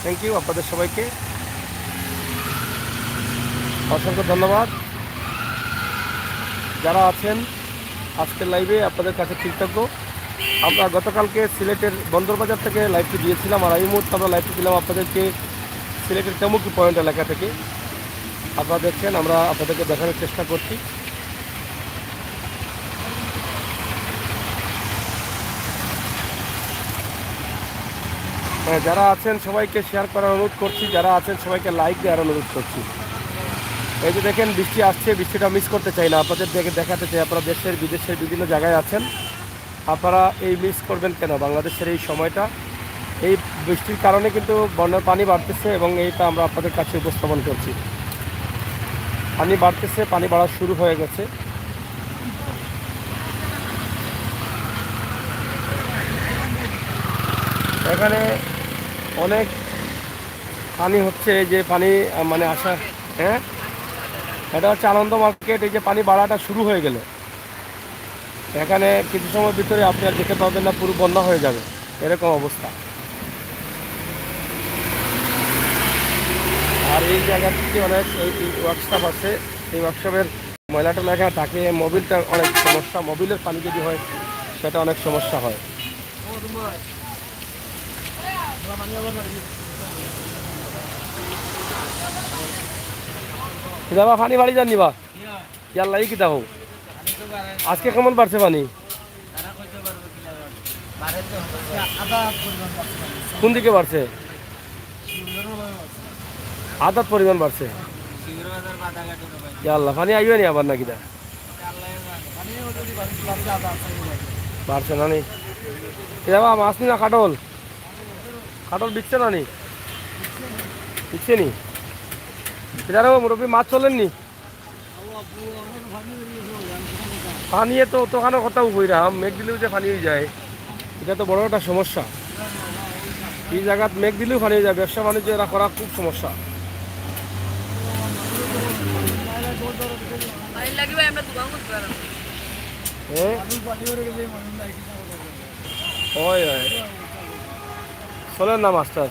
থ্যাংক ইউ আপনাদের সবাইকে, অসংখ্য ধন্যবাদ। যারা আছেন আজকের লাইভে আপনাদের কাছে কৃতজ্ঞ। আমরা গতকালকে সিলেটের বন্দরবাজার থেকে লাইভটি দিয়েছিলাম, আর এই মুহূর্তে আমরা লাইভটি দিলাম আপনাদেরকে সিলেটের তেমুকি পয়েন্ট এলাকা থেকে। আপনারা দেখছেন, আমরা আপনাদেরকে দেখানোর চেষ্টা করছি। যারা আছেন সবাইকে শেয়ার করার অনুরোধ করছি, যারা আছেন সবাইকে লাইক দেওয়ার অনুরোধ করছি। এই যে দেখেন বৃষ্টি আসছে, বৃষ্টিটা মিস করতে চাই না, আপনাদের দেখাতে চাই। আপনারা দেশের বিদেশের বিভিন্ন জায়গায় আছেন, আপনারা এই মিস করবেন কেন? বাংলাদেশের এই সময়টা, এই বৃষ্টির কারণে কিন্তু বন্যার পানি বাড়তেছে এবং এইটা আমরা আপনাদের কাছে উপস্থাপন করছি। পানি বাড়তেছে, পানি বাড়া শুরু হয়ে গেছে। এখানে অনেক পানি হচ্ছে, যে পানি মানে আসা, হ্যাঁ এটা হচ্ছে আনন্দ মার্কেট। এই যে পানি বাড়াটা শুরু হয়ে গেল, এখানে কিছু সময়ের ভিতরে আপনি আর যেতে পারবেন না, পুরো বন্যা হয়ে যাবে, এরকম অবস্থা। আর এই জায়গাটিতে অনেক এই ওয়ার্কশপ আছে, এই ওয়ার্কশপের ময়লাটা এখানে থাকে। মোবিলটা অনেক সমস্যা, মোবিলের পানি যদি হয় সেটা অনেক সমস্যা হয়। যাবা পানি বাড়ি যাননি বা ইয়াল্লা কি তা হোক আজকে কেমন বাড়ছে পানি? কোন দিকে বাড়ছে? আদাত পরিমাণ বাড়ছে। ইয়াল্লা পানি আইবে নি আবার নাকি? বাড়ছে না নি? যাবা মাছ নি না কাটল? কাটল বিকছে না নি? বিকছে নি? মুরব্বী মাছ চলেননি? পানি তো তোখানো কথাও কইরা মেঘ দিলেও যে পানি হয়ে যায়, এটা তো বড় একটা সমস্যা। এই জায়গাত মেঘ দিলেও পানি হয়ে যায়, ব্যবসা বাণিজ্য এরা করা খুব সমস্যা। হয় চলেন না মাস্টার,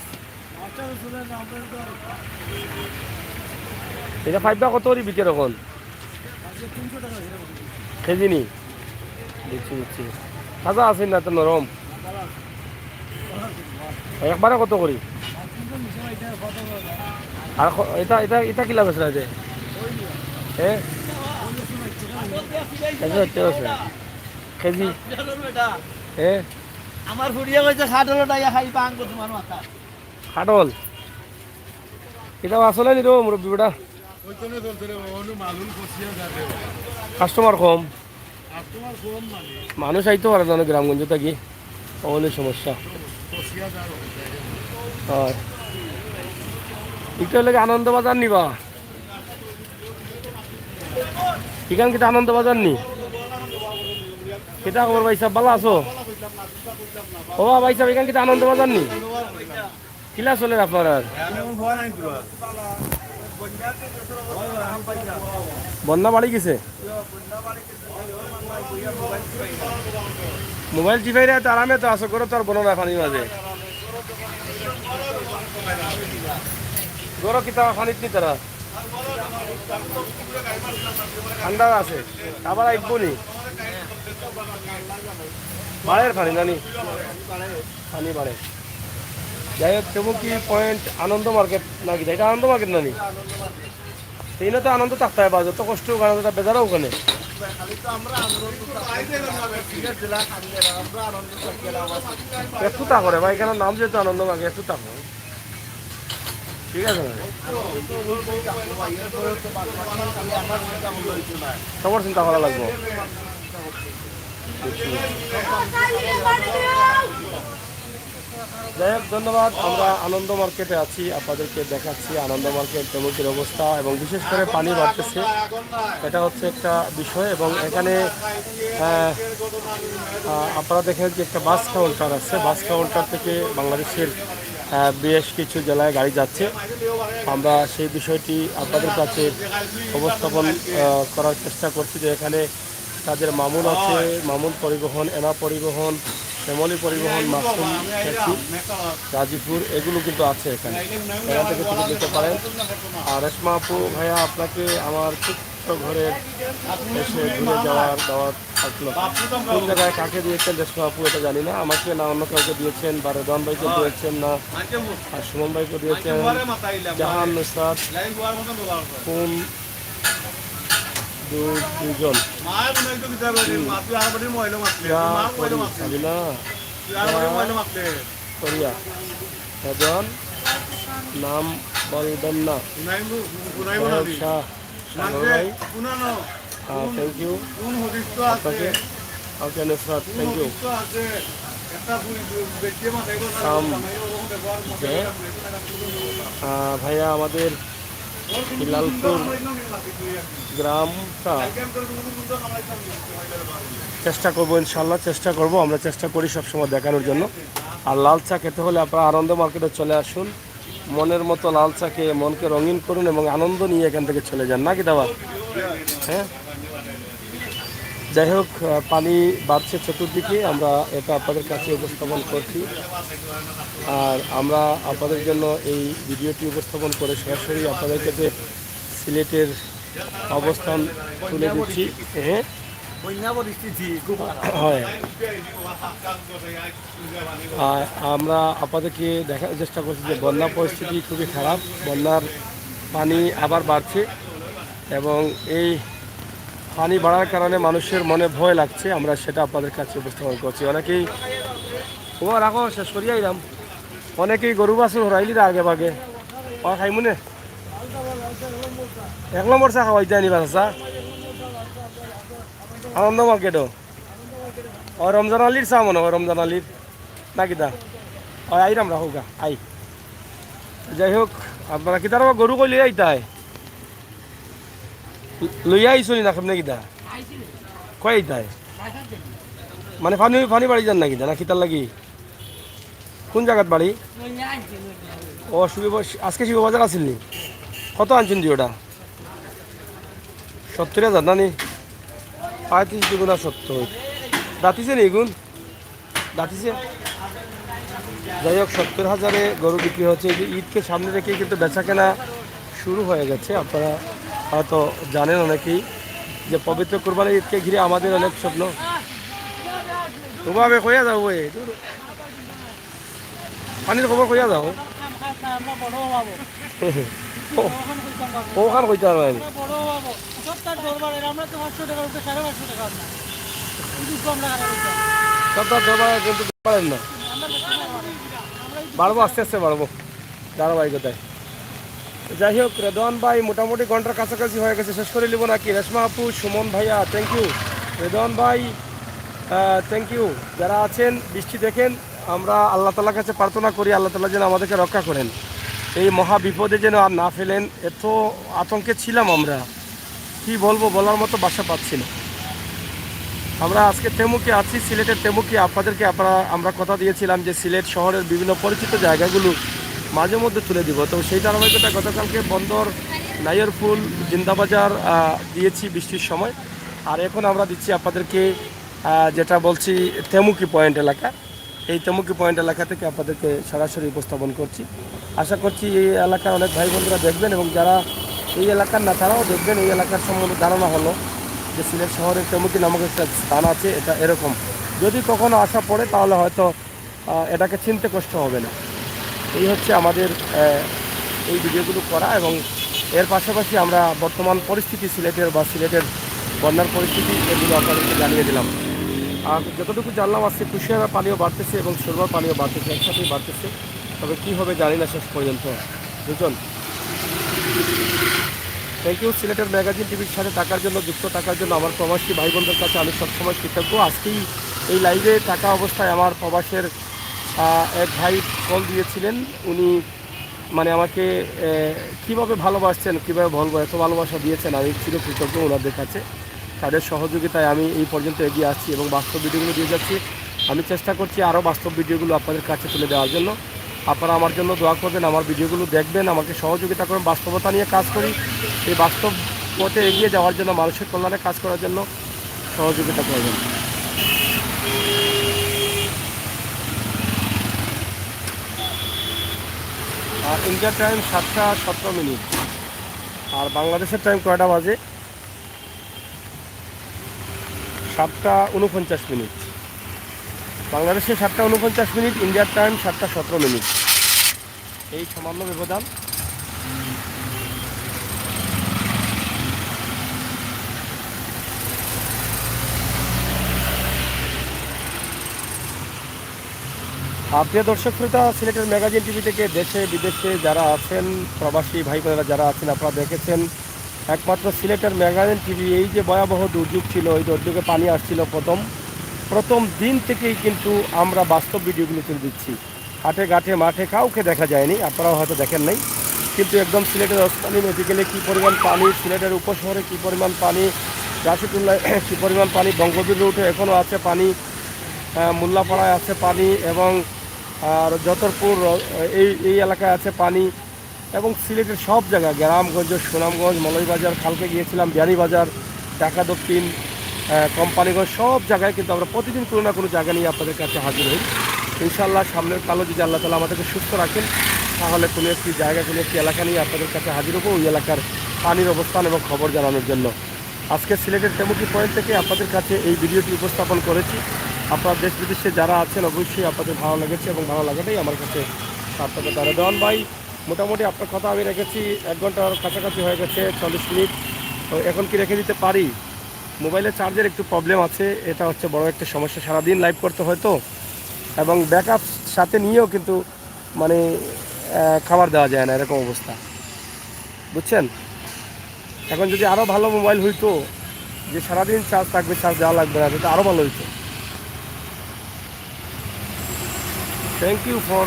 এটা ফাইভটা কত করে বিকে রকম কেজি নি? দিচ্ছি দিচ্ছি, তাজা আছে না তো নরম? একবারে কত করি? আর এটা এটা এটা কি লাগছে যে হ্যাঁ কেজি হ্যাঁ আমার ফুরিয়া কইছে খাটলটা ইয়া খাই পাং কত মানুষ আতা খাটল এটা আসলে নি রো মুরব্বি বেটা, ওইখানে চলতে রে ওনু মালুল কষিয়া যাবে কাস্টমার কম, কাস্টমার কম মানে মানুষ আইতে পারে না গ্রামগঞ্জ থাকি, অনেক সমস্যা কষিয়া যাবে হয়। একটু লাগে আনন্দবাজার নিবা, এখান কিন্তু আনন্দবাজার নি কেটা খবর ভাই সাহেব ভালো আছো? ও ভাই সাহেব এখান কিন্তু আনন্দবাজার নি কিলা চলে আপনার? বন্যা বাড়ি গেছে, মোবাইল টিপাই রে তো আরামে তো আসো করো, তো আর বলো না পানির মাঝে গরো কিতা পানিত নি তারা ঠান্ডা আছে, আবার আইব নি বাড়ের পানি নানি পানি বাড়ে। যাই হোক চমুকি পয়েন্ট আনন্দ মার্কেট নাকি? এটা আনন্দ মার্কেট নানি? এই না তো আনন্দ থাকতে হয়, বা যত কষ্ট আনন্দটা বেজারও ওখানে একটু তা করে ভাই, এখানে নাম যেহেতু আনন্দ মার্কেট একটু তা করে, ঠিক আছে না? সবার চিন্তা করা লাগবে। যাই হোক ধন্যবাদ। আমরা আনন্দ মার্কেটে আছি, আপনাদেরকে দেখাচ্ছি আনন্দ মার্কেট চমুকির অবস্থা, এবং বিশেষ করে পানি বাড়তেছে, এটা হচ্ছে একটা বিষয়। এবং এখানে আপনারা দেখেন যে একটা বাস কাউন্টার আছে, বাস কাউন্টার থেকে বাংলাদেশের বেশ কিছু জেলায় গাড়ি যাচ্ছে। আমরা সেই বিষয়টি আপনাদের কাছে উপস্থাপন করার চেষ্টা করছি, যে এখানে তাদের মামুন আছে, মামুন পরিবহন, এনা পরিবহন, শ্যামলী পরিবহন, মাসুম ট্যাক্সি, গাজীপুর, এগুলো কিন্তু আছে এখানে, এখান থেকে তুলে যেতে পারেন। আর রেশমা আপু ভাইয়া, আপনাকে আমার ছোট্ট ঘরের এসে ঘুরে যাওয়ার দাওয়াত থাকলো। কোন জায়গায় কাকে দিয়েছেন রেশমা আপু এটা জানি না, আমাকে না অন্য কাউকে দিয়েছেন, বা রেদওয়ান ভাইকে দিয়েছেন না আর সুমন ভাইকে দিয়েছেন, জাহান নুসরাত, কোন দুজন করিয়া এখন নাম বলবেন না। থ্যাংক ইউ আপনাকে, ওকে নুসরাত থ্যাংক ইউ। ভাইয়া আমাদের লালপুর গ্রামটা চেষ্টা করবো, ইনশাল্লাহ চেষ্টা করব, আমরা চেষ্টা করি সবসময় দেখানোর জন্য। আর লাল চা খেতে হলে আপনারা আনন্দ মার্কেটে চলে আসুন, মনের মতো লাল চা খেয়ে মনকে রঙিন করুন এবং আনন্দ নিয়ে এখান থেকে চলে যান, নাকি দাবা? হ্যাঁ, যাই হোক, পানি বাড়ছে চতুর্দিকে, আমরা এটা আপনাদের কাছে উপস্থাপন করছি। আর আমরা আপনাদের জন্য এই ভিডিওটি উপস্থাপন করে সরাসরি আপনাদের কাছে সিলেটের অবস্থান তুলে দিচ্ছি। হ্যাঁ, বন্যা পরিস্থিতি খুব হয়। আর আমরা আপনাদেরকে দেখার চেষ্টা করছি যে বন্যা পরিস্থিতি খুবই খারাপ, বন্যার পানি আবার বাড়ছে এবং এই পানি বাড়ার কারণে মানুষের মনে ভয় লাগছে, আমরা সেটা আপনাদের কাছে উপস্থাপন করছি। অনেকেই ও রাখো শেষ করিয়া এলাম, অনেকেই গরু বাছুর হরাইলি আগে ভাগে খাইমুনে 1 নম্বর চা খাওয়াই যায়নি বাসা আনন্দ মার্কেটও ও রমজান আলীর চা মনে হয়, রমজান আলীর নাকি দা ও আইরাম রাখো গা আই। যাই হোক, আপনারা কি তার গরু কই লিয়ে আইতায় লইয়া আইসো নি না কেমনে কিতা কয় আইতায় মানে পানি পানি বাড়ি যান নাকি না কিতার লাগি কোন জায়গাত বাড়ি? ও আজকে শিব বাজার আসিল নি? কত আনছেন জি ওটা? 70,000 না নি? 35 দুগুণা 70 দাঁতিছে নি গুণ দাঁতিছে। যাই হোক, 70,000-এ গরু বিক্রি হচ্ছে। এই যে ঈদকে সামনে রেখে কিন্তু বেচা কেনা শুরু হয়ে গেছে। আপনারা হয়তো জানেন অনেকেই যে পবিত্র কোরবানি ঈদকে ঘিরে আমাদের অনেক স্বপ্ন। তোমাকে কইয়া যাও ওই পানির খবর কইয়া যাও ওখান কইতে পারবেন সপ্তাহ দরবার কিন্তু পারেন না। বাড়বো, আস্তে আস্তে বাড়বো ধারাবাহিকতায়। যাই হোক, রেদওয়ান ভাই মোটামুটি ঘন্টার কাছাকাছি হয়ে গেছে, শেষ করে নিব নাকি? রেশমা আপু, সুমন ভাইয়া, থ্যাংক ইউ। রেদওয়ান ভাই থ্যাংক ইউ। যারা আছেন বৃষ্টি দেখেন, আমরা আল্লাহ তালার কাছে প্রার্থনা করি আল্লাহ তালা যেন আমাদেরকে রক্ষা করেন, এই মহা বিপদে যেন আর না ফেলেন। এত আতঙ্কে ছিলাম আমরা, কি বলবো, বলার মতো বাসা পাচ্ছি না। আমরা আজকে তেমুকে আছি, সিলেটের তেমুকে। আমরা কথা দিয়েছিলাম যে সিলেট শহরের বিভিন্ন পরিচিত জায়গাগুলো মাঝে মধ্যে তুলে দিব। তো সেই ধারাবাহিকতা গতকালকে বন্দর, নাইয়রফুল, জিন্দাবাজার দিয়েছি বৃষ্টির সময়। আর এখন আমরা দিচ্ছি আপনাদেরকে যেটা বলছি তেমুকি পয়েন্ট এলাকা। এই তেমুকি পয়েন্ট এলাকা থেকে আপনাদেরকে সরাসরি উপস্থাপন করছি। আশা করছি এই এলাকার অনেক ভাই বন্ধুরা দেখবেন এবং যারা এই এলাকার না তারাও দেখবেন। এই এলাকার সম্বন্ধে ধারণা হলো যে সিলেট শহরের তেমুকি নামক একটা স্থান আছে, এটা এরকম। যদি কখনো আসা পড়ে তাহলে হয়তো এটাকে চিনতে কষ্ট হবে না। এই হচ্ছে আমাদের এই ভিডিওগুলো করা এবং এর পাশাপাশি আমরা বর্তমান পরিস্থিতি সিলেটের বা সিলেটের বন্যার পরিস্থিতি এগুলো আপনাদেরকে জানিয়ে দিলাম। আর যতটুকু জানলাম, আজকে কুশিয়ারা পানিও বাড়তেছে এবং সুরমার পানিও বাড়তেছে, একসাথেই বাড়তেছে। তবে কী হবে জানি না শেষ পর্যন্ত। দুজন থ্যাংক ইউ সিলেটের ম্যাগাজিন টিভির সাথে থাকার জন্য, যুক্ত থাকার জন্য। আমার প্রবাসী ভাই বোনদের কাছে আমি সবসময় কৃতজ্ঞ। আজকেই এই লাইভে থাকা অবস্থায় আমার প্রবাসের এক ভাই কল দিয়েছিলেন। উনি মানে আমাকে কীভাবে ভালোবাসছেন, কীভাবে বলবো, এত ভালোবাসা দিয়েছেন, আমি চিরকৃতজ্ঞ ওনাদের কাছে। তাদের সহযোগিতায় আমি এই পর্যন্ত এগিয়ে আসছি এবং বাস্তব ভিডিওগুলো দিয়ে যাচ্ছি। আমি চেষ্টা করছি আরও বাস্তব ভিডিওগুলো আপনাদের কাছে তুলে দেওয়ার জন্য। আপনারা আমার জন্য দোয়া করবেন, আমার ভিডিওগুলো দেখবেন, আমাকে সহযোগিতা করবেন। বাস্তবতা নিয়ে কাজ করি, এই বাস্তব পথে এগিয়ে যাওয়ার জন্য, মানুষের কল্যাণে কাজ করার জন্য সহযোগিতা করবেন। আর ইন্ডিয়ার টাইম 7টা 17 মিনিট। আর বাংলাদেশের টাইম কয়টা বাজে? 7টা 49 মিনিট। বাংলাদেশে 7টা 49 মিনিট, ইন্ডিয়ার টাইম 7টা 17 মিনিট। এই সামান্য ব্যবধান। প্রিয় দর্শক শ্রোতা, সিলেটের ম্যাগাজিন টিভি থেকে দেশে বিদেশে যারা আছেন, প্রবাসী ভাই বোনেরা যারা আছেন, আপনারা দেখেছেন একমাত্র সিলেটের ম্যাগাজিন টিভি। এই যে ভয়াবহ দুর্যোগ ছিল, এই দুর্যোগে পানি আসছিল প্রথম দিন থেকেই কিন্তু আমরা বাস্তব ভিডিওগুলো তুলে দিচ্ছি। হাটে ঘাটে মাঠে কাউকে দেখা যায়নি, আপনারাও হয়তো দেখেন নাই, কিন্তু একদম সিলেটের ওসমানী মেডিকেলে কী পরিমাণ পানি, সিলেটের উপশহরে কী পরিমাণ পানি, রাশিদুল্লায় কী পরিমাণ পানি, বঙ্গবীর রুটে এখনও আছে পানি, মোল্লাপাড়ায় আছে পানি এবং আর যতরপুর এই এলাকায় আছে পানি। এবং সিলেটের সব জায়গা গ্রামগঞ্জ, সুনামগঞ্জ, মলয়বাজার, কালকে গিয়েছিলাম বিহারীবাজার, ঢাকা দক্ষিণ, কোম্পানিগঞ্জ, সব জায়গায় কিন্তু আমরা প্রতিদিন কোনো না কোনো জায়গা নিয়ে আপনাদের কাছে হাজির হই। ইনশাআল্লাহ সামনের কালো যদি আল্লাহ তালা আমাদেরকে সুস্থ রাখেন, তাহলে কোনো একটি জায়গা, কোনো একটি এলাকা নিয়ে আপনাদের কাছে হাজির হবো, ওই এলাকার পানির অবস্থান এবং খবর জানানোর জন্য। আজকে সিলেটের টেমুকি পয়েন্ট থেকে আপনাদের কাছে এই ভিডিওটি উপস্থাপন করেছি। আপনার দেশ বিদেশে যারা আছেন অবশ্যই আপনাদের ভালো লেগেছে এবং ভালো লাগাটাই আমার কাছে সার্থকতা। রেদওয়ান ভাই, মোটামুটি আপনার কথা আমি রেখেছি 1 ঘন্টার কাছাকাছি হয়ে গেছে, 40 মিনিট। তো এখন কি রেখে দিতে পারি? মোবাইলের চার্জের একটু প্রবলেম আছে, এটা হচ্ছে বড় একটা সমস্যা। সারাদিন লাইভ করতে হয় তো, এবং ব্যাকআপ সাথে নিয়েও কিন্তু মানে খাবার দেওয়া যায় না, এরকম অবস্থা, বুঝছেন। এখন যদি আরও ভালো মোবাইল হইতো, যে সারাদিন চার্জ থাকবে, চার্জ দেওয়া লাগবে না, এটা আরও ভালো হইতো। Thank you for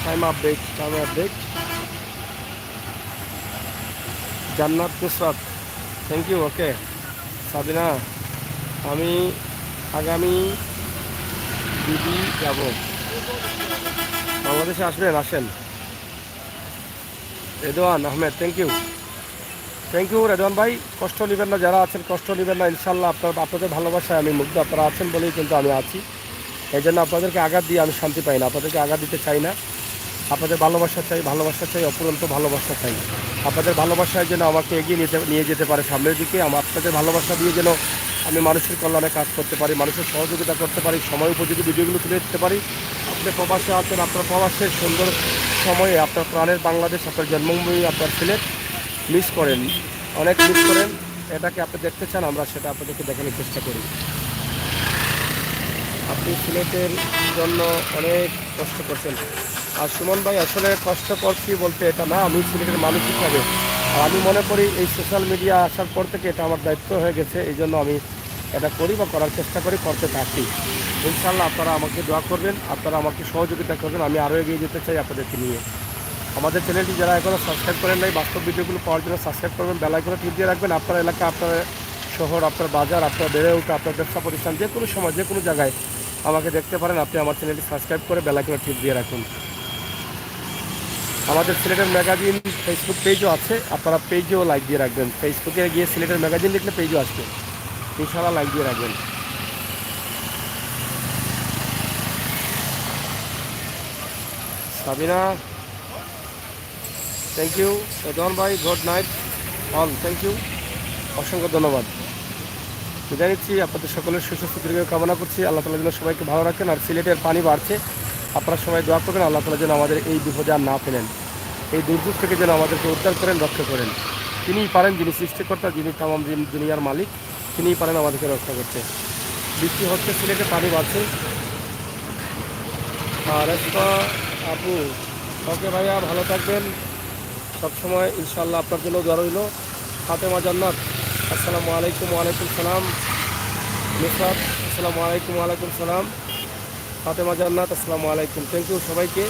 time update. Jannat Nusrat, thank you. Okay Sabina, আমি আগামী দিদি যাব, বাংলাদেশে আসবেন? আসেন। রেদওয়ান আহমেদ, থ্যাংক ইউ রেদওয়ান ভাই। কষ্ট নেবেন না, যারা আছেন কষ্ট নেবেন না। ইনশাল্লাহ আপনাদের ভালোবাসায় আমি মুগ্ধ। আপনারা আছেন বলেই কিন্তু আমি আছি। এই জন্য আপনাদেরকে আঘাত দিয়ে আমি শান্তি পাই না, আপনাদেরকে আঘাত দিতে চাই না। আপনাদের ভালোবাসা চাই, অপুরন্ত ভালোবাসা চাই। আপনাদের ভালোবাসায় যেন আমাকে এগিয়ে নিয়ে যেতে পারে সামনের দিকে। আপনাদের ভালোবাসা দিয়ে যেন আমি মানুষের কল্যাণে কাজ করতে পারি, মানুষের সহযোগিতা করতে পারি, সময় উপযোগী ভিডিওগুলো তুলে দিতে পারি। আপনি প্রবাসে আছেন, আপনার প্রবাসের সুন্দর সময়ে আপনার প্রাণের বাংলাদেশ, আপনার জন্মভূমি, আপনার সিলেট মিস করেন, অনেক মিস করেন। এটাকে আপনি দেখতে চান, আমরা সেটা আপনাদেরকে দেখানোর চেষ্টা করি। আপনি সিলেটের জন্য অনেক কষ্ট করছেন। আর সুমন ভাই, আসলে কষ্ট করছি বলতে এটা না, আমি সিলেটের মানুষ হিসাবে, আর আমি মনে করি এই সোশ্যাল মিডিয়া আসার পর থেকে এটা আমার দায়িত্ব হয়ে গেছে। এই জন্য আমি এটা করি বা করার চেষ্টা করি, করতে থাকি। ইনশাল্লাহ আপনারা আমাকে দোয়া করবেন, আপনারা আমাকে সহযোগিতা করবেন, আমি আরও এগিয়ে যেতে চাই আপনাদেরকে নিয়ে। আমাদের চ্যানেলটি যারা এখনও সাবস্ক্রাইব করেন নাই, বাস্তব ভিডিওগুলো পাওয়ার জন্য সাবস্ক্রাইব করবেন, বেল আইকনে টিপ দিয়ে রাখবেন। আপনার এলাকা, আপনার শহর, আপনার বাজার, আপনার বেড়ে ওঠা, আপনার ব্যবসা প্রতিষ্ঠান, যে কোনো সময় যে কোনো জায়গায় আমাকে দেখতে পারেন। আপনি আমার চ্যানেলটি সাবস্ক্রাইব করে বেল আইকনে টিপ দিয়ে রাখুন। আমাদের সিলেটের ম্যাগাজিন ফেসবুক পেজও আছে, আপনারা পেজেও লাইক দিয়ে রাখবেন। ফেসবুকে গিয়ে সিলেটের ম্যাগাজিন লিখলে পেজও আসবে, ইনশাআল্লাহ লাইক দিয়ে রাখবেন। Sabina, thank you. রেদওয়ান ভাই, good night all, thank you, অসংখ্য ধন্যবাদ। বিদায় নিচ্ছি, আপনাদের সকলের সুস্বাস্থ্য দীর্ঘ কামনা করছি। আল্লাহ তাআলা যেন সবাইকে ভালো রাখেন। আর সিলেটের পানি বাড়ছে, আপনারা সবাই দোয়া করবেন, আল্লাহ তাআলা যেন আমাদের এই বিপদে আর না ফেলেন, এই দুর্যোগ থেকে যেন আমাদেরকে উদ্ধার করেন, রক্ষা করেন। তিনিই পারেন, যিনি সৃষ্টিকর্তা, যিনি তামাম দুনিয়ার মালিক, তিনিই পারেন আমাদেরকে রক্ষা করতে। বৃষ্টি হচ্ছে, সিলেটে পানি বাড়ছে। আর আপু, ওকে ভাইয়া, ভালো থাকবেন সবসময়, ইনশাআল্লাহ আপনার জন্য দোয়া রইল। ফাতেমা জান্নাত, আসসালামু আলাইকুম। ওয়ালাইকুম সালাম। নুসরাত, আসসালামু আলাইকুম। ওয়ালাইকুম সালাম। ফাতেমা জান্নাত, আসসালামু আলাইকুম। থ্যাংক ইউ সবাইকে,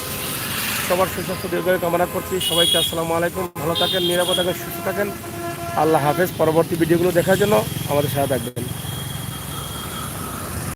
সবার সুস্বাস্থ্য দীর্ঘায়ু কামনা করছি সবাইকে। আসসালামু আলাইকুম, ভালো থাকেন, নিরাপদ থাকেন, সুস্থ থাকেন। আল্লাহ হাফেজ। পরবর্তী ভিডিওগুলো দেখার জন্য আমাদের সাথে থাকবেন।